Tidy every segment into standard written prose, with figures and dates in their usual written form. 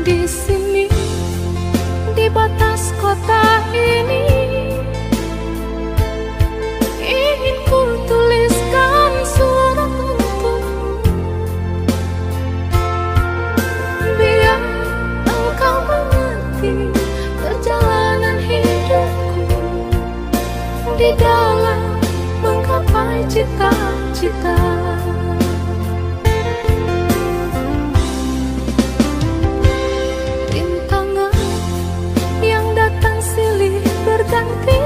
Di sini, di batas kota ini, ingin ku tuliskan surat untukmu, biar engkau mengerti perjalanan hidupku di dalam menggapai cita-cita. Berganti,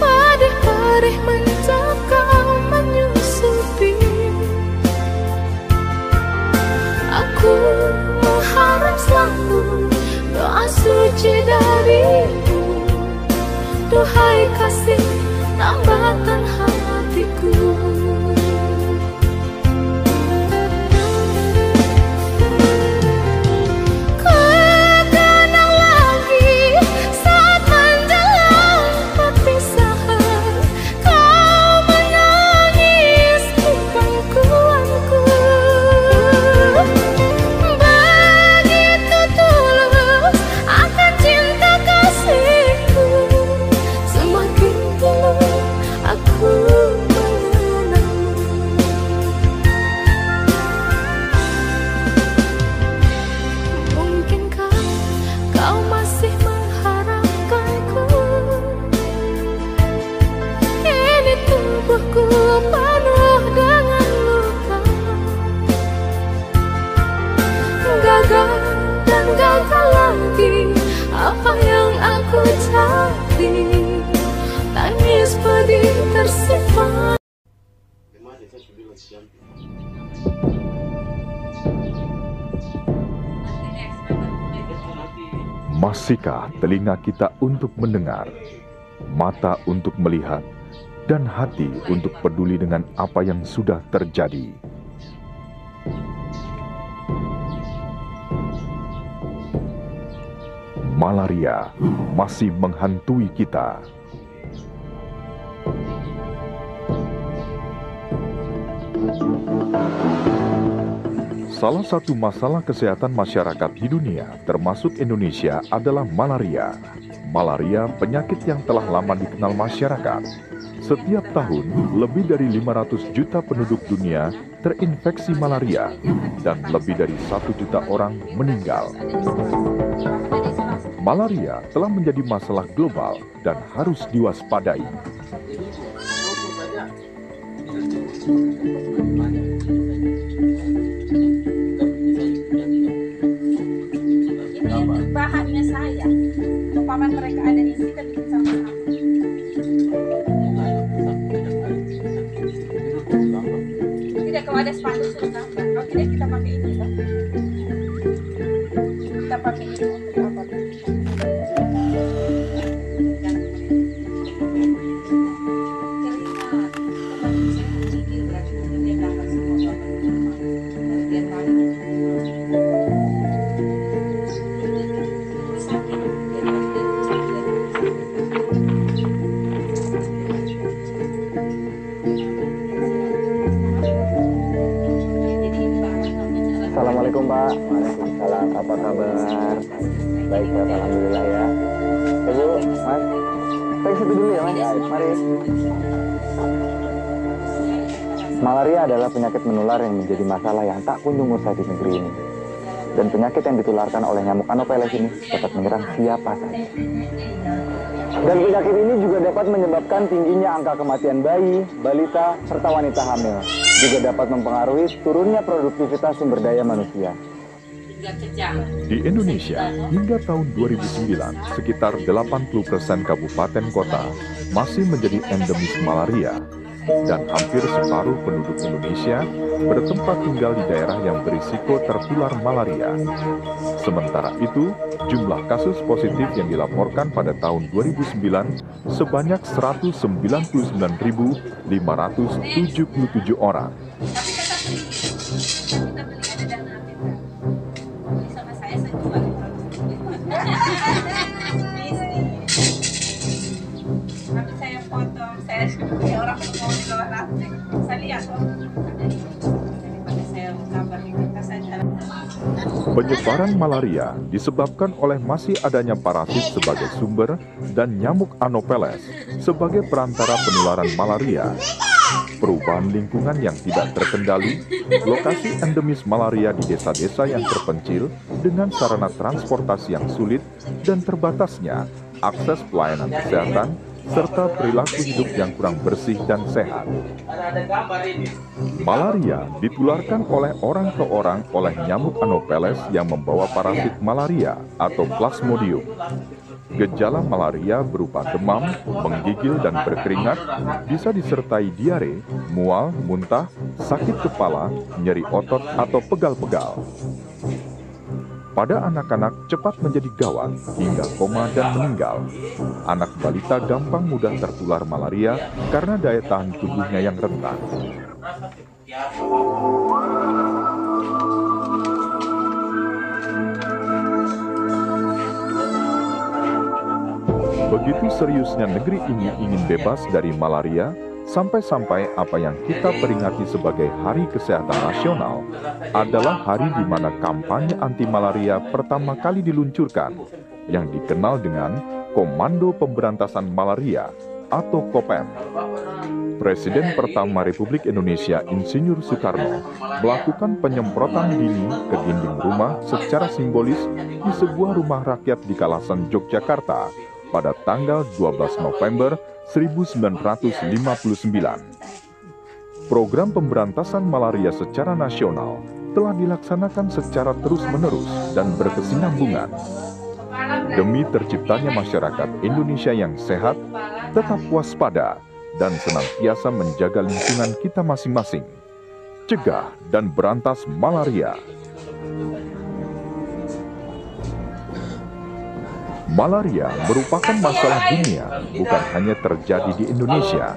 padih-padih mencekam menyusupi. Aku mengharap selalu doa suci darimu, duhai kasih tambatan hatiku. Penuh dengan luka, gagal dan gagal lagi apa yang aku cari, tangis pedih tersimpan. Masihkah telinga kita untuk mendengar, mata untuk melihat, dan hati untuk peduli dengan apa yang sudah terjadi? Malaria masih menghantui kita. Salah satu masalah kesehatan masyarakat di dunia, termasuk Indonesia, adalah malaria. Malaria penyakit yang telah lama dikenal masyarakat. Setiap tahun, lebih dari 500 juta penduduk dunia terinfeksi malaria dan lebih dari 1 juta orang meninggal. Malaria telah menjadi masalah global dan harus diwaspadai. Ini bahannya saya. Umpama mereka ada di sini, kita bikin sama-sama. Tidak, kalau ada spanduk suruh gambar. Kalau tidak, kita pakai ini, Pak. Kita pakai ini untuk apa? Assalamualaikum Pak. Waalaikumsalam. Apa kabar? Baik Pak, alhamdulillah ya. Ibu, Mas, saya situ dulu ya Mas. Mari. Malaria adalah penyakit menular yang menjadi masalah yang tak kunjung usai di negeri ini. Dan penyakit yang ditularkan oleh nyamuk Anopheles ini dapat menyerang siapa saja. Dan penyakit ini juga dapat menyebabkan tingginya angka kematian bayi, balita, serta wanita hamil. Juga dapat mempengaruhi turunnya produktivitas sumber daya manusia. Di Indonesia, hingga tahun 2009, sekitar 80% kabupaten kota masih menjadi endemis malaria. Dan hampir separuh penduduk Indonesia bertempat tinggal di daerah yang berisiko tertular malaria. Sementara itu, jumlah kasus positif yang dilaporkan pada tahun 2009 sebanyak 199.577 orang. Tapi saya potong, saya orang mau di luar rantai, saya lihat daripada saya gambar di kertas saja. Penyebaran malaria disebabkan oleh masih adanya parasit sebagai sumber dan nyamuk Anopheles sebagai perantara penularan malaria. Perubahan lingkungan yang tidak terkendali, lokasi endemis malaria di desa-desa yang terpencil dengan sarana transportasi yang sulit dan terbatasnya akses pelayanan kesehatan, serta perilaku hidup yang kurang bersih dan sehat. Malaria ditularkan oleh orang ke orang oleh nyamuk Anopheles yang membawa parasit malaria atau Plasmodium. Gejala malaria berupa demam, menggigil dan berkeringat, bisa disertai diare, mual, muntah, sakit kepala, nyeri otot atau pegal-pegal. Pada anak-anak cepat menjadi gawat hingga koma dan meninggal. Anak balita gampang mudah tertular malaria karena daya tahan tubuhnya yang rentan. Begitu seriusnya negeri ini ingin bebas dari malaria, sampai-sampai apa yang kita peringati sebagai Hari Kesehatan Nasional adalah hari di mana kampanye anti-malaria pertama kali diluncurkan, yang dikenal dengan Komando Pemberantasan Malaria atau KOPEM. Presiden pertama Republik Indonesia Insinyur Soekarno melakukan penyemprotan dini ke dinding rumah secara simbolis di sebuah rumah rakyat di kawasan Yogyakarta pada tanggal 12 November 1959. Program pemberantasan malaria secara nasional telah dilaksanakan secara terus-menerus dan berkesinambungan. Demi terciptanya masyarakat Indonesia yang sehat, tetap waspada, dan senantiasa menjaga lingkungan kita masing-masing. Cegah dan berantas malaria. Malaria merupakan masalah dunia, bukan hanya terjadi di Indonesia.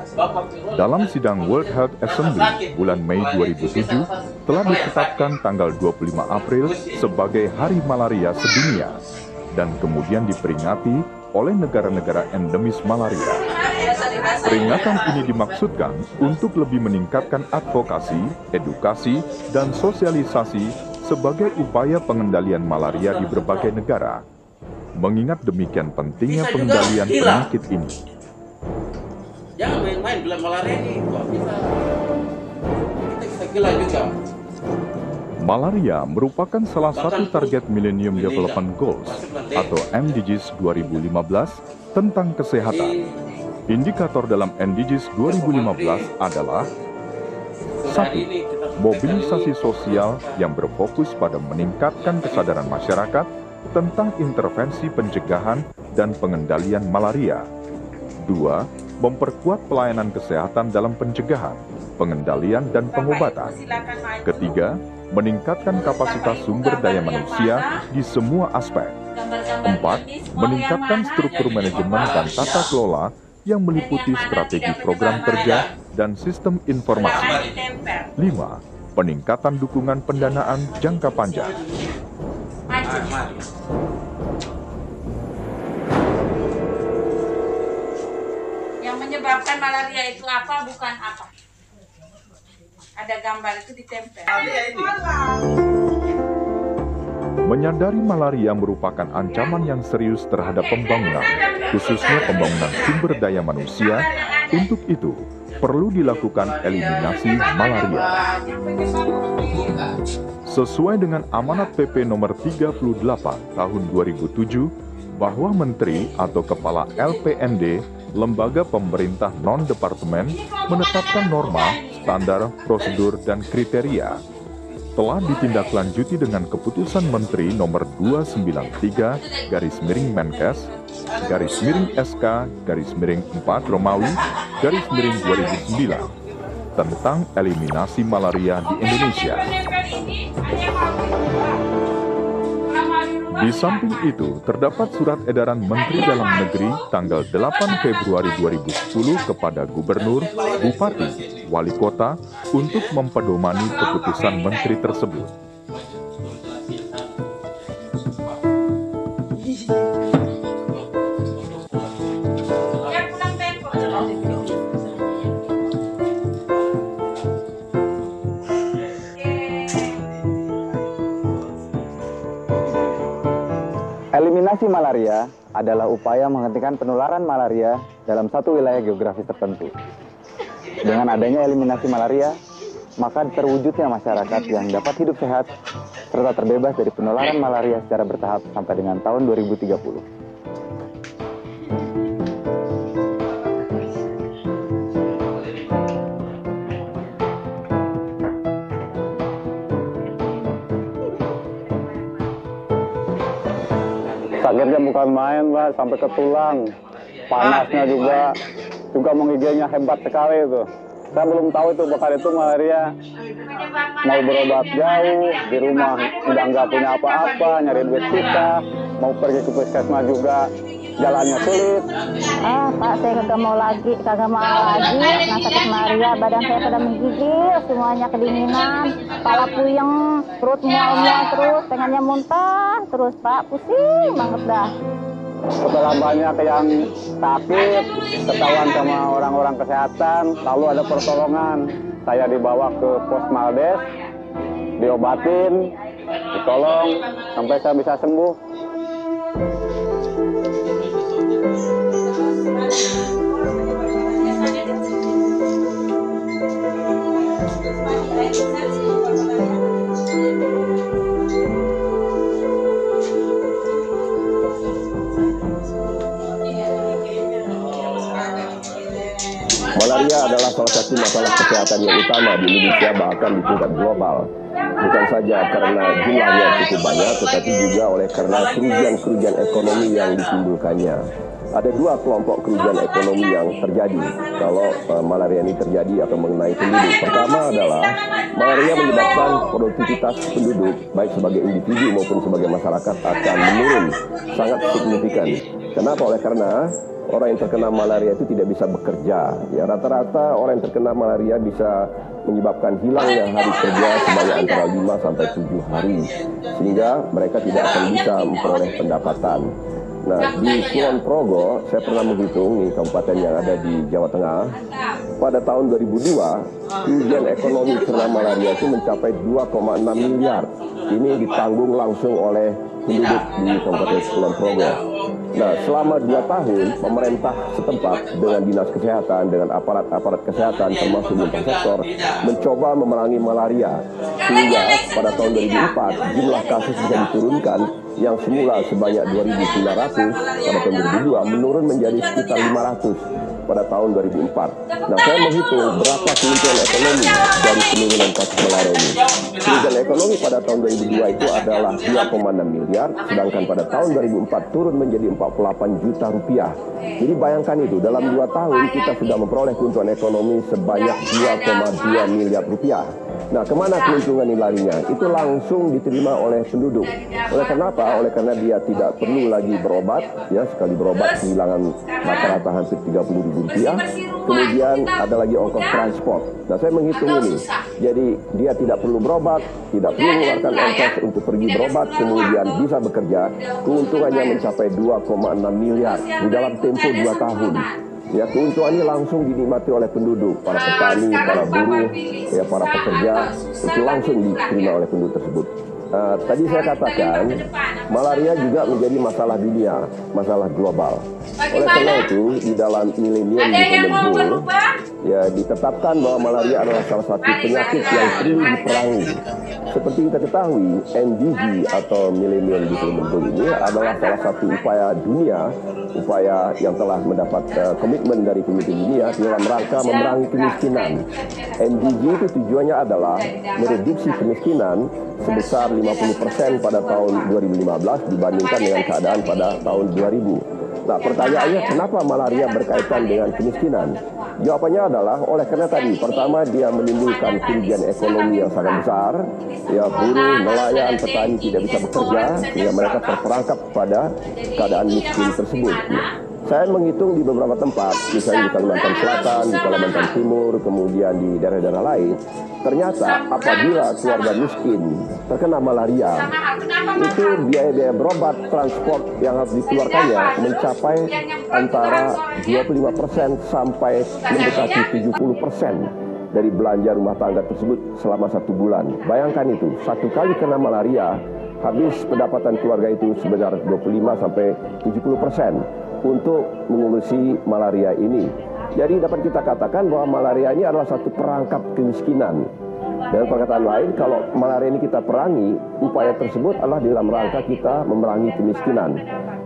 Dalam sidang World Health Assembly bulan Mei 2007, telah ditetapkan tanggal 25 April sebagai Hari Malaria Sedunia, dan kemudian diperingati oleh negara-negara endemis malaria. Peringatan ini dimaksudkan untuk lebih meningkatkan advokasi, edukasi, dan sosialisasi sebagai upaya pengendalian malaria di berbagai negara. Mengingat demikian pentingnya pengendalian penyakit ini. Jangan main-main bilang malaria ini kok bisa gila juga. Malaria merupakan salah satu target Millennium Development Goals atau MDGs 2015 tentang kesehatan. Indikator dalam MDGs 2015 adalah 1. Mobilisasi sosial yang berfokus pada meningkatkan kesadaran masyarakat tentang intervensi pencegahan dan pengendalian malaria. 2. Memperkuat pelayanan kesehatan dalam pencegahan, pengendalian, dan pengobatan. Ketiga, meningkatkan kapasitas sumber daya manusia di semua aspek. 4. Meningkatkan struktur manajemen dan tata kelola yang meliputi strategi program kerja dan sistem informasi. 5. Peningkatan dukungan pendanaan jangka panjang. Yang menyebabkan malaria itu apa, bukan apa. Ada gambar itu ditempel. Menyadari malaria merupakan ancaman yang serius terhadap pembangunan, khususnya pembangunan sumber daya manusia. Untuk itu, perlu dilakukan eliminasi malaria. Sesuai dengan amanat PP nomor 38 tahun 2007, bahwa Menteri atau Kepala LPND, lembaga pemerintah non-departemen, menetapkan norma, standar, prosedur, dan kriteria. Telah ditindaklanjuti dengan Keputusan Menteri nomor 293/Menkes, /SK/4 Romawi, /2009, tentang eliminasi malaria di Indonesia. Di samping itu, terdapat surat edaran Menteri Dalam Negeri tanggal 8 Februari 2010 kepada Gubernur, Bupati, Wali Kota untuk mempedomani keputusan Menteri tersebut. Eliminasi malaria adalah upaya menghentikan penularan malaria dalam satu wilayah geografis tertentu. Dengan adanya eliminasi malaria, maka terwujudnya masyarakat yang dapat hidup sehat serta terbebas dari penularan malaria secara bertahap sampai dengan tahun 2030. Sakitnya bukan main, Mbak, sampai ke tulang. Panasnya juga menggigilnya hebat sekali itu. Saya belum tahu itu bakal itu malaria. Mau berobat jauh, di rumah udah nggak punya apa-apa, nyari duit susah. Mau pergi ke puskesmas juga jalannya sulit. Pak, saya kagak mau lagi, nah sakit malaria, badan saya pada menggigil, semuanya kedinginan, kepala puyeng, perut mual-mual terus, pengennya muntah terus, Pak, pusing banget dah. Setelah banyak yang sakit, ketahuan sama orang-orang kesehatan, lalu ada pertolongan. Saya dibawa ke pos Maldes, diobatin, ditolong, sampai saya bisa sembuh. Malaria adalah salah satu masalah kesehatan yang utama di Indonesia, bahkan di tingkat global. Bukan saja karena jumlahnya cukup banyak, tetapi juga karena kerugian-kerugian ekonomi yang ditimbulkannya. Ada dua kelompok kerugian ekonomi yang terjadi kalau malaria ini terjadi atau mengenai penduduk. Pertama adalah malaria menyebabkan produktivitas penduduk, baik sebagai individu maupun sebagai masyarakat, akan menurun sangat signifikan. Kenapa? Oleh karena orang yang terkena malaria itu tidak bisa bekerja. Ya, rata-rata orang yang terkena malaria bisa menyebabkan hilangnya hari kerja sebanyak antara 5 sampai 7 hari. Sehingga mereka tidak akan bisa memperoleh pendapatan. Nah, di Kulon Progo, saya pernah menghitung di kabupaten yang ada di Jawa Tengah, pada tahun 2002, kerugian ekonomi karena malaria itu mencapai 2,6 miliar. Ini ditanggung langsung oleh penduduk di Kabupaten Kulon Progo. Nah, selama 2 tahun, pemerintah setempat dengan dinas kesehatan, dengan aparat-aparat kesehatan, termasuk lintas sektor, mencoba memerangi malaria. Sehingga pada tahun 2004, jumlah kasus bisa diturunkan yang semula sebanyak 2.900 pada tahun 2002 menurun menjadi sekitar 500 pada tahun 2004. Nah, saya menghitung berapa keuntungan ekonomi dari penurunan kasus malaria ini. Keuntungan ekonomi pada tahun 2002 itu adalah 2,6 miliar, sedangkan pada tahun 2004 turun menjadi 48 juta rupiah. Jadi bayangkan itu, dalam 2 tahun kita sudah memperoleh keuntungan ekonomi sebanyak 2,2 miliar rupiah. Nah, kemana keuntungan ini larinya? Itu langsung diterima oleh penduduk. Oleh kenapa? Oleh karena dia tidak perlu lagi berobat, ya, sekali berobat kehilangan rata-rata hampir 30.000 rupiah. Kemudian ada lagi ongkos transport. Nah, saya menghitung ini. Jadi dia tidak perlu berobat, tidak perlu mengeluarkan ongkos untuk pergi berobat, kemudian bisa bekerja. Keuntungannya mencapai 2,6 miliar di dalam tempo 2 tahun. Ya, keuntungan ini langsung dinikmati oleh penduduk, para petani, para buruh, ya, para pekerja, itu langsung diterima oleh penduduk tersebut. Tadi saya katakan, malaria juga menjadi masalah dunia, masalah global. Oleh karena itu, di dalam milenium Kemenbul, ya, ditetapkan bahwa malaria adalah salah satu penyakit yang perlu diperangi. Seperti kita ketahui, MDG atau Millennium Development ini adalah salah satu upaya dunia, upaya yang telah mendapat komitmen dari pemimpin dunia dalam rangka memerangi kemiskinan. MDG itu tujuannya adalah mereduksi kemiskinan sebesar 50% pada tahun 2015 dibandingkan dengan keadaan pada tahun 2000. Nah, pertanyaannya, kenapa malaria berkaitan dengan kemiskinan? Jawabannya adalah oleh karena tadi, pertama dia menimbulkan kerugian ekonomi yang sangat besar, ya, buruh, nelayan, petani tidak bisa bekerja sehingga mereka terperangkap pada keadaan miskin tersebut. Saya menghitung di beberapa tempat, misalnya di Kalimantan Selatan, di Kalimantan Timur, kemudian di daerah-daerah lain, ternyata apabila keluarga miskin terkena malaria, itu biaya-biaya berobat, transport yang harus dikeluarkannya mencapai antara 25% sampai mendekati 70% dari belanja rumah tangga tersebut selama 1 bulan. Bayangkan itu, 1 kali kena malaria habis pendapatan keluarga itu sebesar 25-70% untuk mengurusi malaria ini. Jadi dapat kita katakan bahwa malaria ini adalah satu perangkap kemiskinan. Dan perkataan lain, kalau malaria ini kita perangi, upaya tersebut adalah dalam rangka kita memerangi kemiskinan.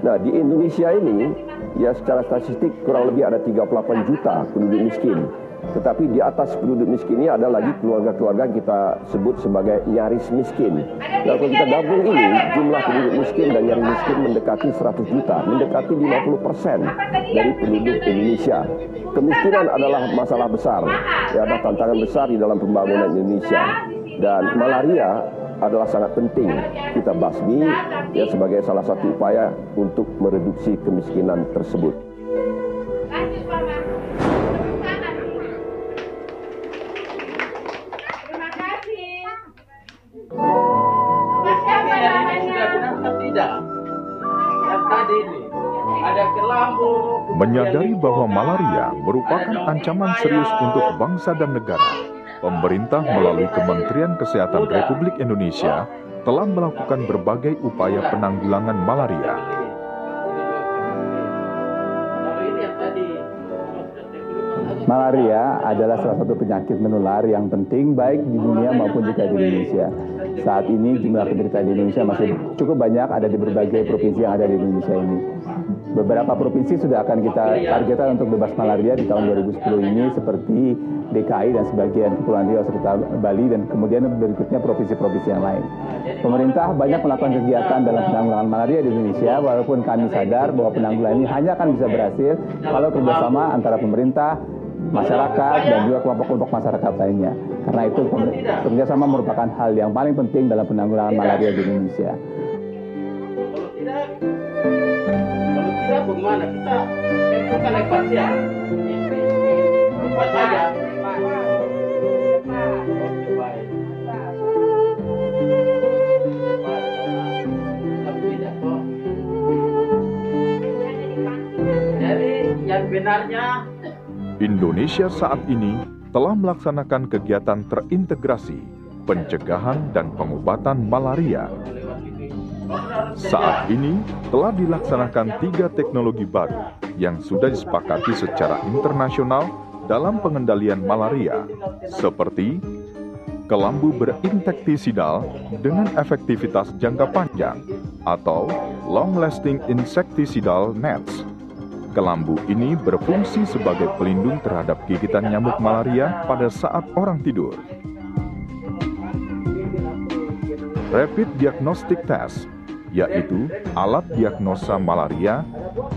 Nah, di Indonesia ini, ya secara statistik kurang lebih ada 38 juta penduduk miskin. Tetapi di atas penduduk miskin ini ada lagi keluarga-keluarga yang kita sebut sebagai nyaris miskin. Nah, kalau kita gabung ini, jumlah penduduk miskin dan nyaris miskin mendekati 100 juta, mendekati 50% dari penduduk Indonesia. Kemiskinan adalah masalah besar, ya, ada tantangan besar di dalam pembangunan Indonesia. Dan malaria adalah sangat penting kita basmi, ya, sebagai salah satu upaya untuk mereduksi kemiskinan tersebut. Menyadari bahwa malaria merupakan ancaman serius untuk bangsa dan negara, pemerintah melalui Kementerian Kesehatan Republik Indonesia telah melakukan berbagai upaya penanggulangan malaria. Malaria adalah salah satu penyakit menular yang penting baik di dunia maupun juga di Indonesia. Saat ini jumlah penderita di Indonesia masih cukup banyak, ada di berbagai provinsi yang ada di Indonesia ini. Beberapa provinsi sudah akan kita targetkan untuk bebas malaria di tahun 2010 ini, seperti DKI dan sebagian Kepulauan Riau serta Bali, dan kemudian berikutnya provinsi-provinsi yang lain. Pemerintah banyak melakukan kegiatan dalam penanggulangan malaria di Indonesia, walaupun kami sadar bahwa penanggulangan ini hanya akan bisa berhasil kalau kerjasama antara pemerintah, masyarakat, dan juga kelompok-kelompok masyarakat lainnya. Karena itu kerjasama merupakan hal yang paling penting dalam penanggulangan malaria di Indonesia. Kalau tidak, bagaimana? Kita tentukan ekspatnya. Cepat saja. Jadi yang benarnya, Indonesia saat ini telah melaksanakan kegiatan terintegrasi, pencegahan dan pengobatan malaria. Saat ini telah dilaksanakan 3 teknologi baru yang sudah disepakati secara internasional dalam pengendalian malaria, seperti kelambu berinsektisidal dengan efektivitas jangka panjang atau long-lasting insecticidal nets. Kelambu ini berfungsi sebagai pelindung terhadap gigitan nyamuk malaria pada saat orang tidur. Rapid Diagnostic Test, yaitu alat diagnosa malaria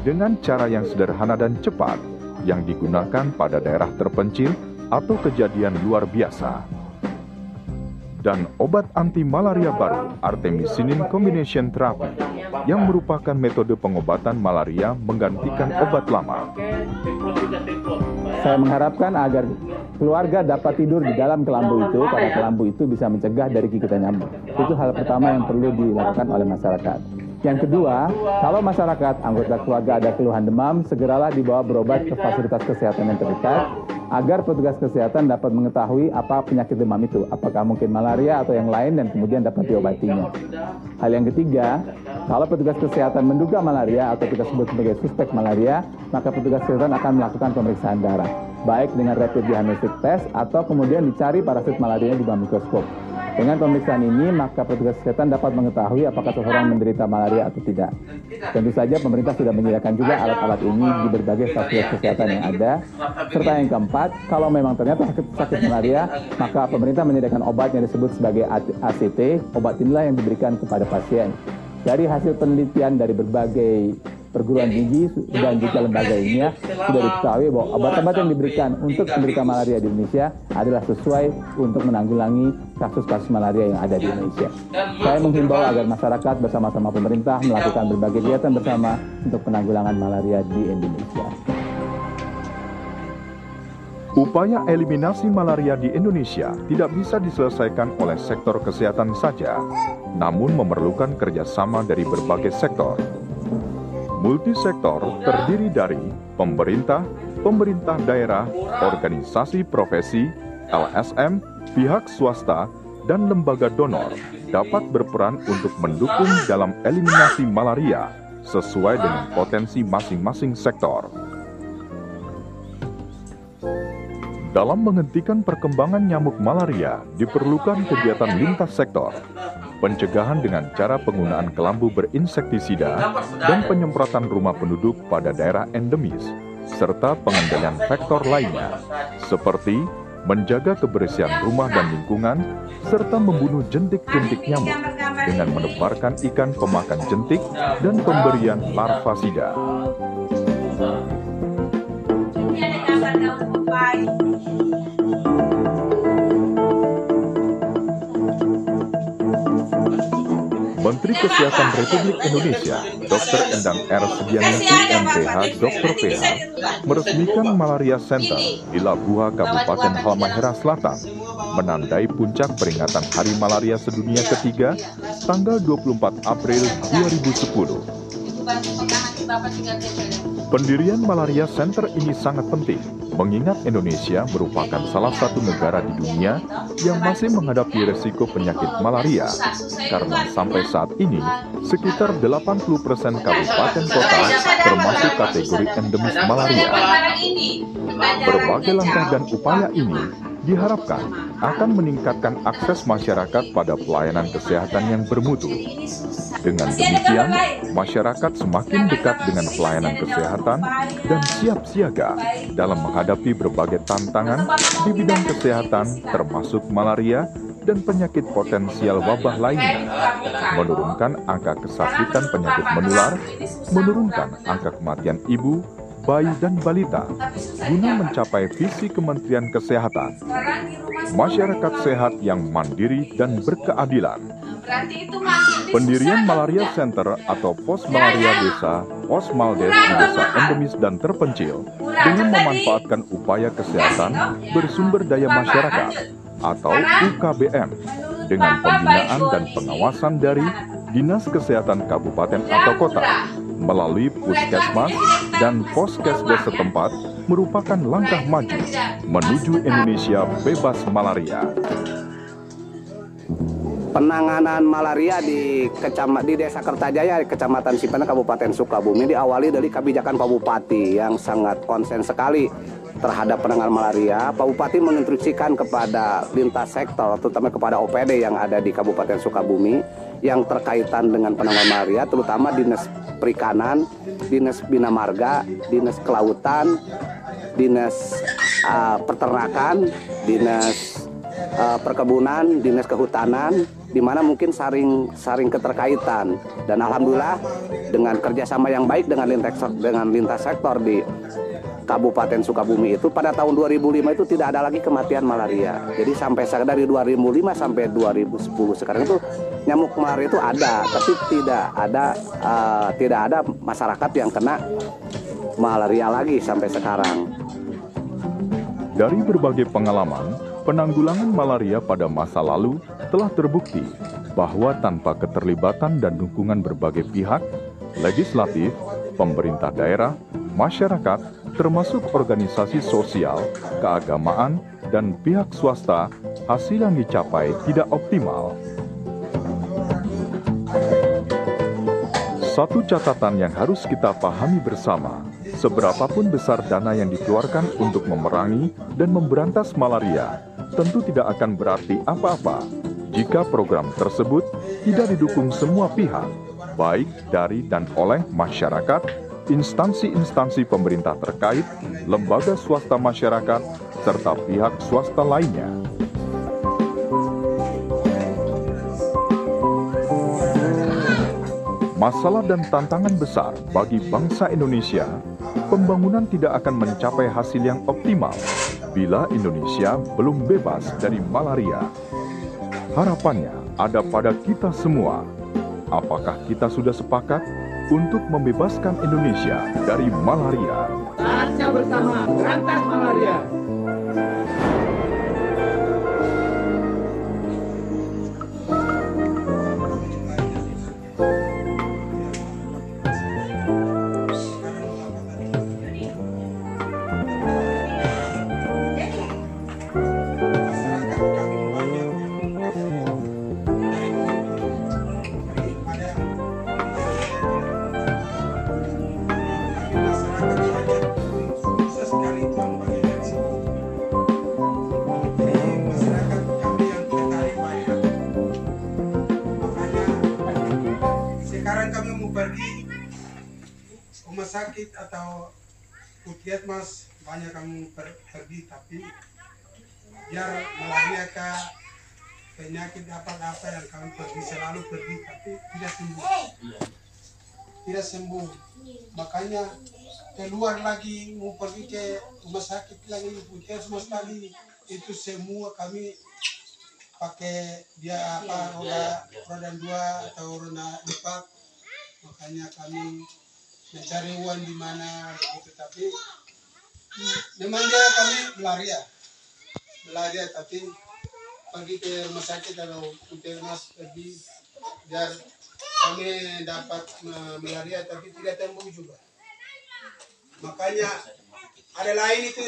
dengan cara yang sederhana dan cepat yang digunakan pada daerah terpencil atau kejadian luar biasa. Dan obat anti-malaria baru, Artemisinin Combination Therapy, yang merupakan metode pengobatan malaria menggantikan obat lama. Saya mengharapkan agar keluarga dapat tidur di dalam kelambu itu, karena kelambu itu bisa mencegah dari gigitan nyamuk. Itu hal pertama yang perlu dilakukan oleh masyarakat. Yang kedua, kalau masyarakat, anggota keluarga ada keluhan demam, segeralah dibawa berobat ke fasilitas kesehatan yang terdekat, agar petugas kesehatan dapat mengetahui apa penyakit demam itu, apakah mungkin malaria atau yang lain, dan kemudian dapat diobatinya. Hal yang ketiga, kalau petugas kesehatan menduga malaria atau kita sebut sebagai suspek malaria, maka petugas kesehatan akan melakukan pemeriksaan darah, baik dengan rapid diagnostic test atau kemudian dicari parasit malaria di bawah mikroskop. Dengan pemeriksaan ini, maka petugas kesehatan dapat mengetahui apakah seseorang menderita malaria atau tidak. Tentu saja pemerintah sudah menyediakan juga alat-alat ini di berbagai fasilitas kesehatan yang ada. Serta yang keempat, kalau memang ternyata sakit malaria, maka pemerintah menyediakan obat yang disebut sebagai ACT, obat inilah yang diberikan kepada pasien. Dari hasil penelitian dari berbagai perguruan tinggi dan juga lembaga ilmiah sudah diketahui bahwa obat-obat yang diberikan untuk penderita malaria di Indonesia adalah sesuai untuk menanggulangi kasus-kasus malaria yang ada di Indonesia. Saya menghimbau agar masyarakat bersama-sama pemerintah melakukan berbagai kegiatan bersama untuk penanggulangan malaria di Indonesia. Upaya eliminasi malaria di Indonesia tidak bisa diselesaikan oleh sektor kesehatan saja, namun memerlukan kerjasama dari berbagai sektor. Multisektor terdiri dari pemerintah, pemerintah daerah, organisasi profesi, LSM, pihak swasta, dan lembaga donor dapat berperan untuk mendukung dalam eliminasi malaria sesuai dengan potensi masing-masing sektor. Dalam menghentikan perkembangan nyamuk malaria, diperlukan kegiatan lintas sektor, pencegahan dengan cara penggunaan kelambu berinsektisida dan penyemprotan rumah penduduk pada daerah endemis, serta pengendalian faktor lainnya, seperti menjaga kebersihan rumah dan lingkungan, serta membunuh jentik-jentik nyamuk dengan menebarkan ikan pemakan jentik dan pemberian larvasida. Menteri Kesehatan Republik Indonesia, Dr. Endang R. Sugianisi, MPH, Dr. PH, meresmikan Malaria Center di Labuha, Kabupaten Halmahera Selatan, menandai puncak peringatan Hari Malaria Sedunia ketiga, tanggal 24 April 2010. Pendirian Malaria Center ini sangat penting, mengingat Indonesia merupakan salah satu negara di dunia yang masih menghadapi resiko penyakit malaria, karena sampai saat ini, sekitar 80% kabupaten kota termasuk kategori endemis malaria. Berbagai langkah dan upaya ini diharapkan akan meningkatkan akses masyarakat pada pelayanan kesehatan yang bermutu. Dengan demikian, masyarakat semakin dekat dengan pelayanan kesehatan dan siap siaga dalam menghadapi berbagai tantangan di bidang kesehatan termasuk malaria dan penyakit potensial wabah lainnya, menurunkan angka kesakitan penyakit menular, menurunkan angka kematian ibu, bayi dan balita, guna mencapai visi Kementerian Kesehatan, masyarakat sehat yang mandiri dan berkeadilan. Pendirian Malaria Center atau Pos Malaria Desa, Posmaldes di desa endemis dan terpencil, dengan memanfaatkan upaya kesehatan bersumber daya masyarakat atau UKBM, dengan pembinaan dan pengawasan dari Dinas Kesehatan Kabupaten atau Kota, melalui puskesmas dan poskesdes setempat, merupakan langkah maju menuju Indonesia bebas malaria. Penanganan malaria di Desa Kertajaya, Kecamatan Sipena, Kabupaten Sukabumi diawali dari kebijakan Pak Bupati yang sangat konsen sekali terhadap penanganan malaria. Pak Bupati menginstruksikan kepada lintas sektor, terutama kepada OPD yang ada di Kabupaten Sukabumi yang terkaitan dengan penanganan malaria, terutama Dinas Perikanan, Dinas Bina Marga, Dinas Kelautan, Dinas Peternakan, Dinas Perkebunan, Dinas Kehutanan, di mana mungkin saring keterkaitan. Dan alhamdulillah dengan kerjasama yang baik dengan lintas sektor di Kabupaten Sukabumi itu, pada tahun 2005 itu tidak ada lagi kematian malaria. Jadi sampai dari 2005 sampai 2010 sekarang itu nyamuk malaria itu ada, tapi tidak ada masyarakat yang kena malaria lagi sampai sekarang. Dari berbagai pengalaman, penanggulangan malaria pada masa lalu telah terbukti bahwa tanpa keterlibatan dan dukungan berbagai pihak, legislatif, pemerintah daerah, masyarakat, termasuk organisasi sosial, keagamaan, dan pihak swasta, hasil yang dicapai tidak optimal. Satu catatan yang harus kita pahami bersama, seberapapun besar dana yang dikeluarkan untuk memerangi dan memberantas malaria, tentu tidak akan berarti apa-apa jika program tersebut tidak didukung semua pihak, baik dari dan oleh masyarakat, instansi-instansi pemerintah terkait, lembaga swasta masyarakat, serta pihak swasta lainnya. Masalah dan tantangan besar bagi bangsa Indonesia, pembangunan tidak akan mencapai hasil yang optimal bila Indonesia belum bebas dari malaria. Harapannya ada pada kita semua. Apakah kita sudah sepakat untuk membebaskan Indonesia dari malaria? Saatnya bersama berantas malaria. pergi rumah sakit atau puskesmas banyak kamu pergi, tapi biar malaria kah penyakit apa yang kami pergi selalu pergi tapi tidak sembuh. Makanya keluar lagi mau pergi ke rumah sakit lagi, puskesmas lagi, itu semua kami pakai dia roda 2 atau roda 4. Makanya kami mencari uang di mana begitu, tapi memang dia kami malaria tapi pergi ke rumah sakit atau puskesmas pergi biar kami dapat malaria tapi tidak sembuh juga. Makanya ada lain itu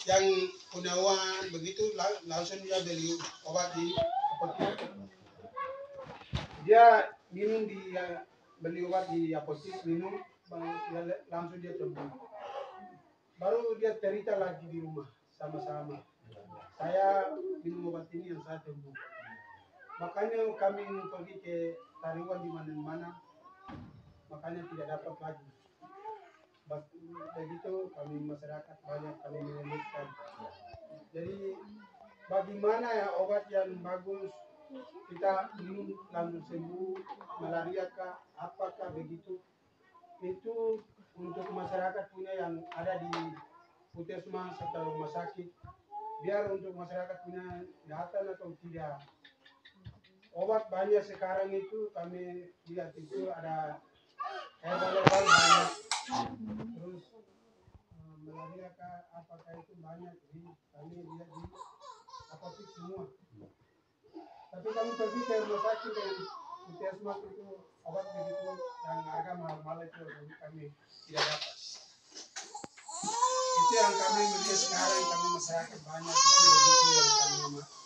yang punya uang begitu langsung dia beli obat di apotek. Dia minum beli obat di apotek, minum langsung dia sembuh. Baru dia cerita lagi di rumah sama-sama. Saya minum obat ini yang saya sembuh. Makanya kami pergi ke tariwan di mana-mana, makanya tidak dapat lagi. Begitu kami masyarakat banyak kami menemukan. Jadi bagaimana ya obat yang bagus kita minum langsung sembuh, malaria kah, apakah begitu? Itu untuk masyarakat punya yang ada di puskesmas atau rumah sakit. Biar untuk masyarakat punya data atau tidak. Obat banyak sekarang itu kami lihat itu ada herbal banyak. Terus malaria kah apakah itu banyak, jadi kami lihat di apotek semua. Tapi kami pergi ke rumah sakit dan puskesmas itu obat begitu yang harga mahal-mahal itu kami tidak dapat. Itu yang kami melihat sekarang, kami masyarakat banyak itu begitu yang kami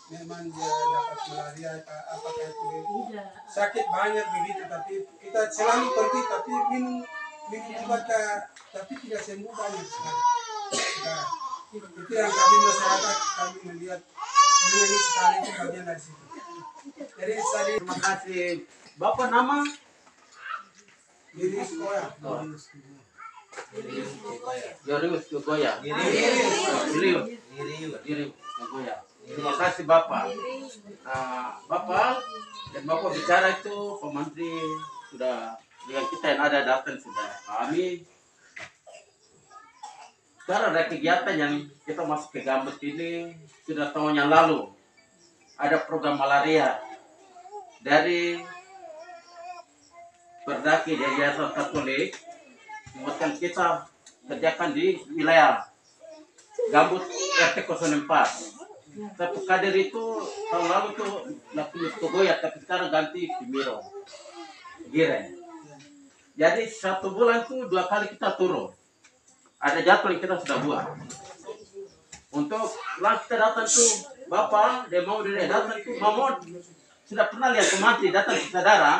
memang dia dapat malaria apakah itu sakit banyak begitu, tapi kita selalu pergi tapi minum obat tapi tidak sembuh banyak sekali. Itu yang kami masyarakat kami melihat ini sekali itu bagian dari situ. Jadi tadi Terima kasih. Bapak nama? Yurius Koya. Yurius Koya. Terima kasih Bapak. Bapak dan Bapak bicara itu Pak Menteri sudah dengan kita yang ada datang sudah kami. Sekarang ada kegiatan yang kita masuk ke Gambut ini sudah tahun yang lalu. Ada program malaria dari Perdaki dari Yayasan Katolik membuatkan kita kerjakan di wilayah Gambut RT 04. Tapi kader itu tahun lalu tuh Lapis Togoya, tapi sekarang ganti Pimiro Giren. Jadi 1 bulan tuh 2 kali kita turun. Ada jadwal yang kita sudah buat. Untuk langsung kita datang tuh Bapak, dia mau dia datang tuh Mamon. Sudah pernah lihat Pak Menteri datang ke saudara?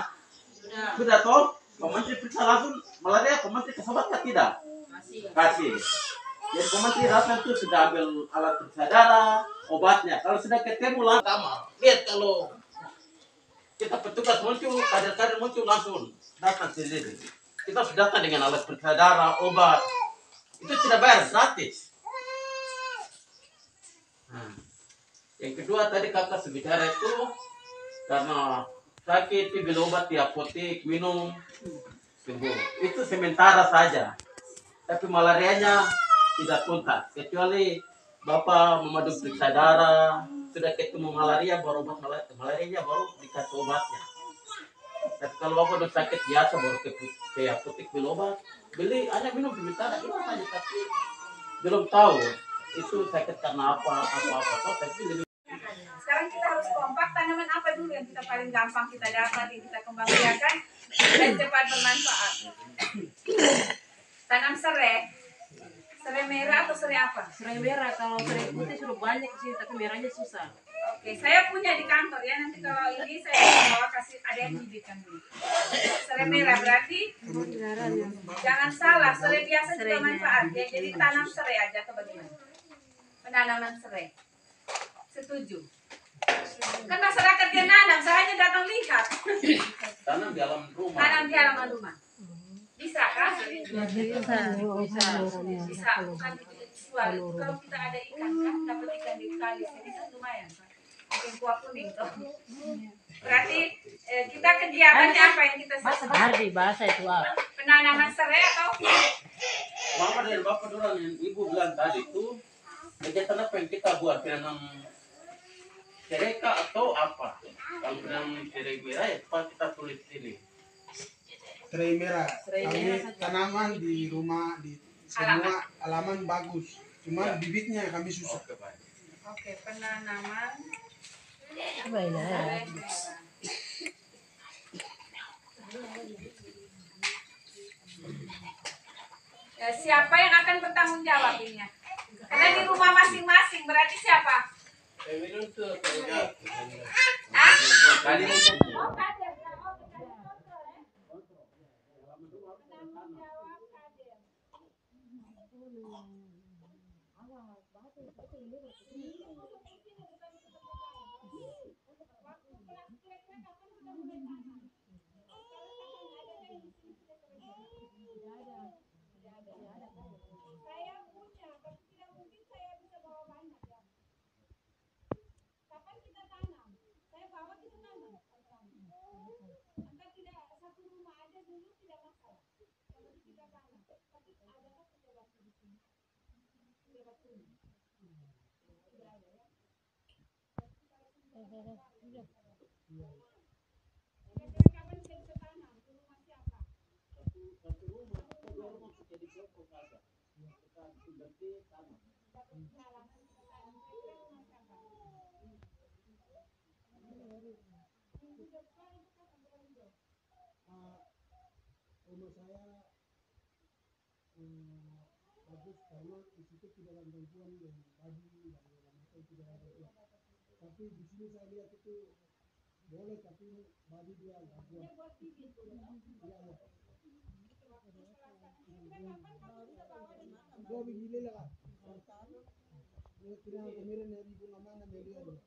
Sudah toh? Pak Menteri periksa langsung malaria, Pak Menteri kesobat tidak? Kasih. Jadi Pak Menteri datang tuh sudah ambil alat periksa darah, obatnya. Kalau sudah ketemu langsung, lihat kalau kita petugas muncul, kader-kader muncul langsung datang sendiri. Kita sudah datang dengan alat periksa darah, obat. Itu tidak bayar, gratis. Yang kedua tadi kakak sebicara itu karena sakit beli obat di apotek minum sembuh. Itu sementara saja. Tapi malarianya tidak tuntas. Kecuali Bapak memadu periksa darah, sudah ketemu malaria baru obat malarianya baru dikasih obatnya. Tapi kalau Bapak udah sakit biasa baru ke apotek beli obat, beli hanya minum sementara itu saja, tapi belum tahu itu sakit karena apa tapi lebih. Sekarang kita harus kompak, tanaman apa dulu yang kita paling gampang kita dapat, yang kita kembangbiakan dan cepat bermanfaat. Tanam serai merah atau serai apa? Serai merah, kalau serai putih sudah banyak sih, tapi merahnya susah. Oke, saya punya di kantor ya, nanti kalau ini saya bawa kasih ada yang bibitkan dulu. Serai merah berarti jangan salah, serai biasa juga manfaat ya, jadi tanam serai aja atau bagaimana? Penanaman serai. Setuju. Kan masyarakat dia nanam, saya hanya datang lihat. Tanam di halaman rumah. Tanam di halaman rumah. Bisa kan? Bisa. Bukan dijual. Kalau kita ada ikan kan, dapat ikan di kali sini kan lumayan. Bikin kuah kuning tuh. Berarti kita kegiatannya apa yang kita Hardi bahasa itu apa? penanaman serai atau? Mama dan bapak dulu yang ibu bilang tadi itu kegiatan apa yang kita buat, penanam serai atau apa? Kalau penanam serai merah ya kita tulis ini. Serai merah. Kami tanaman di rumah di semua halaman bagus. Cuma bibitnya kami susah. Oke, penanaman. Siapa yang akan bertanggung jawab ini? Karena di rumah masing-masing, berarti siapa? Rumah saya bagus karena di situ tidak ada gangguan yang babi dan segala macam, tidak ada itu. Tapi di sini saya lihat itu boleh, tapi babi dia gangguan. Dua begini lah kan. Kira kemarin dari ibu mana media dulu.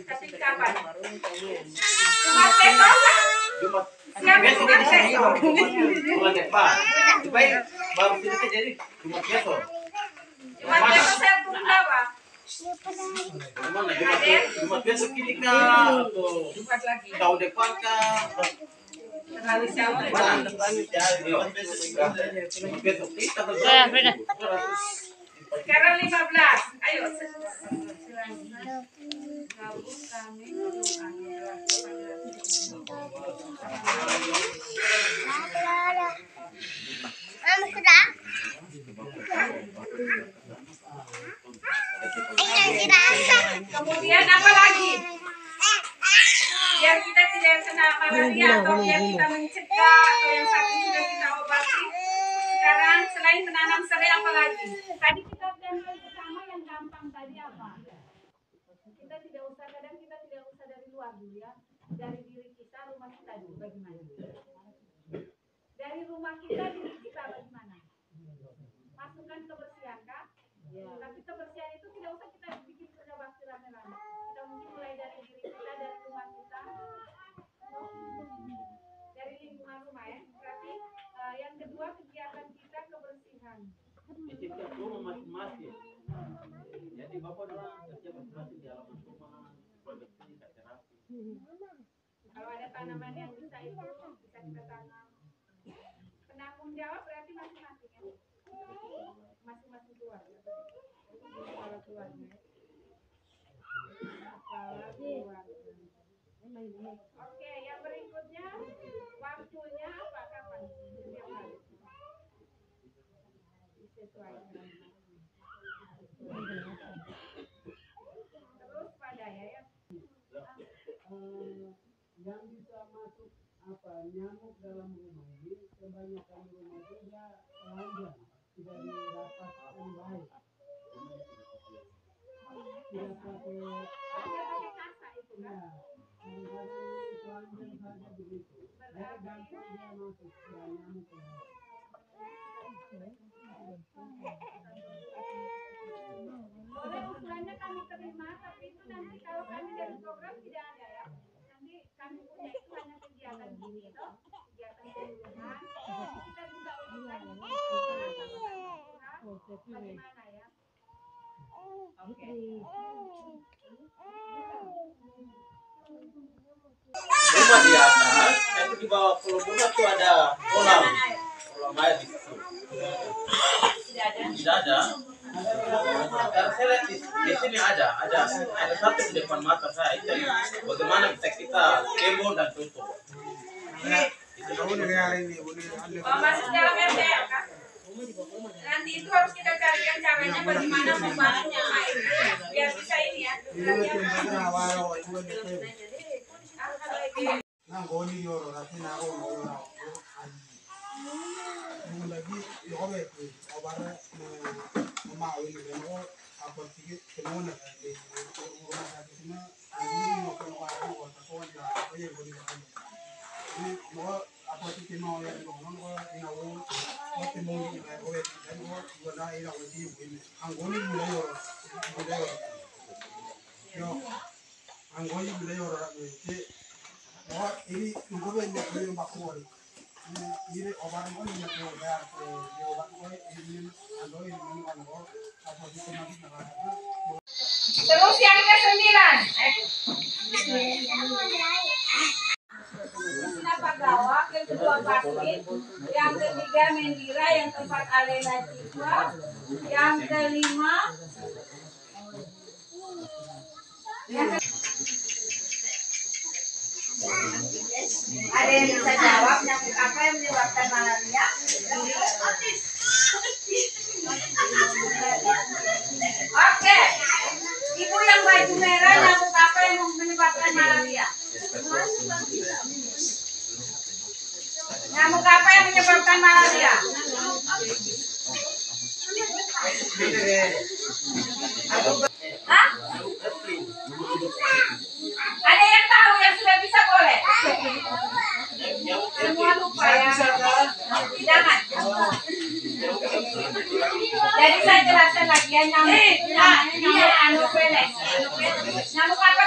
Tapi kapan? Jumat besok? Siap Jumat besok. Bulan depan. Supaya baru kita jadi Jumat besok. Jumat besok saya tunda, Pak. Mana Jumat besok ini kah? Jumat lagi. Tahun depan kah? Terlalu jauh. Jumat besok kita Sekarang 15. Ayo. Gabung kami kemudian apa lagi? Biar kita tidak kena malaria atau biar kita mencegah atau yang satu sudah kita obati. Sekarang selain menanam serai apa lagi? Tadi kita planning bersama yang gampang tadi apa? Kita tidak usah, kadang kita tidak usah dari luar dulu ya. Dari diri kita, rumah kita dulu bagaimana? Dari rumah kita, diri kita bagaimana? Masukkan kebersihan kah? Ya. Tapi kebersihan itu tidak usah kita bikin kerja bakti rame-rame. Kita mungkin mulai dari diri kita, dari rumah kita, dari lingkungan rumah ya. Berarti yang kedua kegiatan kita kebersihan. Setiap rumah masing-masing. Jadi bapak adalah kerja masing-masing di halaman rumah, bersih, rapi. Kalau ada tanaman yang bisa itu bisa kita tanam. Penanggung jawab berarti masing-masing ya. Masing-masing keluarga. Kepala keluarga. Kepala keluarga. Oke, yang berikutnya waktunya apa kapan? Setiap hari. Disesuaikan. Terus pada ya. Yang bisa masuk apa nyamuk dalam rumah ini kebanyakan rumah itu dia telanjang, tidak dirapat dengan baik. Tidak pakai kasa itu kan? Kadang-kadang telanjang saja begitu. Jadi gampang dia masuk dan nyamuk. program tidak ada ya. Nanti kami punya itu hanya kegiatan gini itu, kegiatan kunjungan. Kita bisa ujikan bagaimana ya? Oke. Rumah di atas, tapi di bawah pulau bunga tuh ada kolam air di situ. Tidak ada. Karena saya lihat di sini ada satu di depan mata saya. Itu bagaimana bisa kita kebun dan tutup. Oh, masuk dalam RDR kan? Nanti itu harus kita carikan caranya bagaimana membangunnya air biar bisa ini ya. Terus yang ke-9. Kenapa gawak, yang kedua Bakit, yang ketiga Mendira, yang keempat Alena Cikwa, yang kelima ada yang bisa jawab nyamuk apa yang menyebabkan malaria? Oke, ibu yang baju merah nyamuk apa yang menyebabkan malaria? Nyamuk apa yang menyebabkan malaria? Hah? Ada yang tahu yang sudah bisa boleh? Semua lupa ya? Jangan. Jadi saya jelaskan lagi ya nyamuk. Nyamuk Anopheles. Nyamuk apa